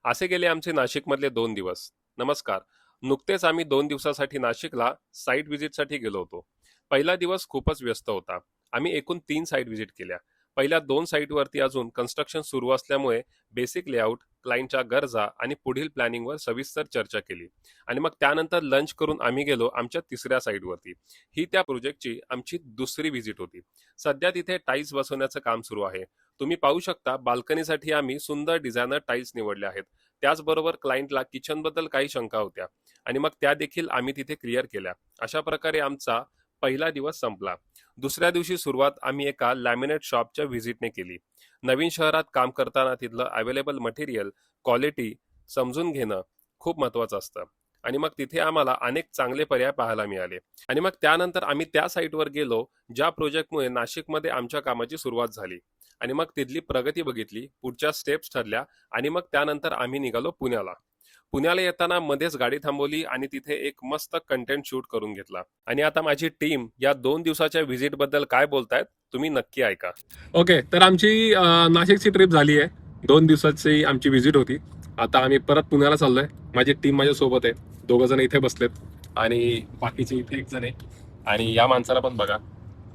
असे गेले आमचे नाशिकमधले 2 दिवस. नमस्कार. नुकतेच आम्ही 2 दिवसासाठी नाशिकला साईट व्हिजिटसाठी गेलो होतो. पहिला दिवस खूपच व्यस्त होता. आम्ही एकूण 3 साईट व्हिजिट केल्या. पहिल्या 2 साईटवरती अजून कन्स्ट्रक्शन सुरू असल्यामुळे बेसिक लेआउट, क्लायंटच्या गरजा आणि पुढील प्लॅनिंगवर सविस्तर चर्चा केली. आणि मग त्यानंतर लंच करून आम्ही गेलो आमच्या तिसऱ्या साईटवरती. ही त्या प्रोजेक्टची आमची दुसरी व्हिजिट होती. सध्या तिथे टाईल्स बसवण्याचं काम सुरू आहे. तुम्ही पाहू शकता बाल्कनीसाठी आम्ही सुंदर डिझायनर टाईल्स निवडले आहेत. त्याचबरोबर क्लायंटला किचनबद्दल काही शंका होत्या आणि मग त्या देखील आम्ही तिथे क्लिअर केल्या. अशा प्रकारे आमचा पहिला दिवस संपला. दुसऱ्या दिवशी सुरुवात आम्ही एका लॅमिनेट शॉपच्या व्हिजिटने केली. नवीन शहरात काम करताना तिथलं अवेलेबल मटेरियल, क्वालिटी समजून घेणं खूप महत्त्वाचं असतं. आणि मग तिथे आम्हाला अनेक चांगले पर्याय पाहायला मिळाले. आणि मग त्यानंतर आम्ही त्या साईटवर गेलो ज्या प्रोजेक्टमुळे नाशिकमध्ये आमच्या कामाची सुरुवात झाली. आणि मग तिथली प्रगती बघितली, पुढच्या स्टेप्स ठरल्या आणि मग त्यानंतर आम्ही निघालो पुण्याला. पुण्याला येताना मध्येच गाडी थांबवली आणि तिथे एक मस्त कंटेंट शूट करून घेतला. आणि आता माझी टीम या 2 दिवसाच्या व्हिजिट बद्दल काय बोलतायत तुम्ही नक्की ऐका. ओके, तर आमची नाशिकची ट्रिप झाली आहे. 2 दिवसाची आमची व्हिजिट होती. आता आम्ही परत पुण्याला चाललोय. माझी टीम माझ्या सोबत आहे. 2 जण इथे बसलेत आणि बाकीचे इथे 1 जण आहे. आणि या माणसाला पण बघा,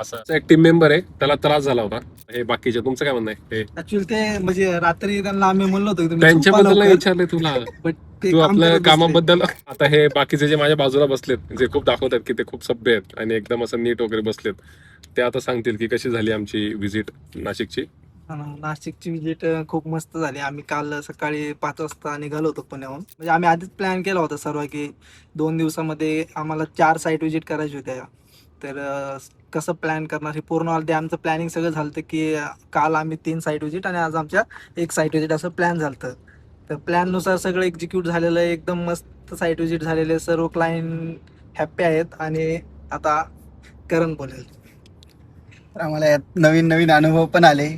असं एक टीम मेंबर आहे, त्याला त्रास झाला होता. हे बाकीचे तुमचं काय म्हणणं आहे? ऍक्च्युअली ते म्हणजे रात्री त्यांना आम्ही म्हणलो होतो की तुम्ही त्यांच्याबद्दल झोपा नाही लवकर, विचारले तुला. but ते तू काम आपल्या करत बसले. कामाबद्दल. आता हे बाकीचे जे माझ्या बाजूला बसलेत जे खूप दाखवतात की ते खूप सभ्य आहेत आणि एकदम असं नीट वगैरे बसलेत, ते आता सांगतील की कशी झाली आमची व्हिजिट नाशिकची. नाशिकची विजिट खूप मस्त झाली. आम्ही काल सकाळी 5 वाजता निघालो होतो पुण्याहून. म्हणजे आम्ही आधीच प्लॅन केला होता सर्व की 2 दिवसामध्ये आम्हाला 4 साईट व्हिजिट करायची होत्या. तर कसं प्लॅन करणार हे पूर्ण आलं ते आमचं प्लॅनिंग सगळं झालं होतं की काल आम्ही 3 साईट व्हिजिट आणि आज आमच्या 1 साईट व्हिजिट असं प्लॅन झालं होतं. तर प्लॅननुसार सगळं एक्झिक्यूट झालेलं आहे. एकदम मस्त साईट व्हिजिट झालेले आहे. सर्व क्लायंट हॅप्पी आहेत आणि आता करण बोलेल. तर आम्हाला यात नवीन नवीन अनुभव पण आले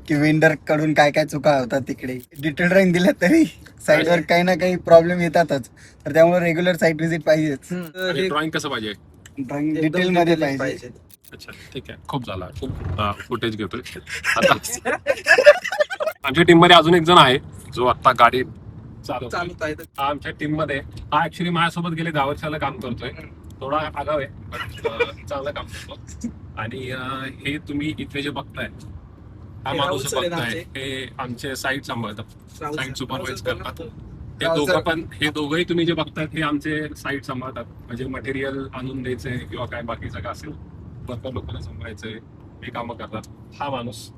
की वेंडर कडून काय काय चुका होतात तिकडे. डिटेल ड्रॉइंग दिलं तरी साईटवर काही ना काही प्रॉब्लेम येतातच. तर त्यामुळे रेग्युलर साईट व्हिजिट पाहिजेच. तर हे ड्रॉइंग कसं पाहिजे? ड्रॉइंग एकदम डिटेल मध्ये detail पाहिजे. अच्छा, ठीक आहे. खूप झाला, खूप फुटेज घेतोय आता. आमच्या टीम मध्ये अजून 1 जण आहे जो आता गाडी चालवतोय. चालूच आहे. आमच्या टीम मध्ये हा ऍक्च्युली माझ्यासोबत गेले 10 वर्षाला काम करतोय. थोडा आगाव आहे पण चांगलं काम करतो. आणि हे तुम्ही इथे जे बघताय, हा हे माणूस राहुल सर बघताय, आहेत हे आमचे साईट सांभाळतात, Rahul site sir. Supervise Rahul करतात. सर. हे दोघं पण, हे दोघंही तुम्ही जे बघताय हे आमचे साईट सांभाळतात. म्हणजे मटेरियल आणून द्यायचंय किंवा काय बाकी सगळं असेल, वर्कर लोकांना सांभाळायचंय, हे कामं करतात. हा माणूस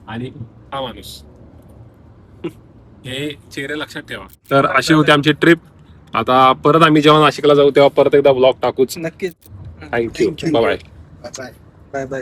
आणि हा माणूस, हे चेहरे लक्षात ठेवा. तर अशी होती आमची ट्रिप. आता परत आम्ही जेव्हा नाशिकला जाऊ तेव्हा परत एकदा ब्लॉग टाकूच. नक्कीच. Thank you. Bye bye. Bye. Bye bye.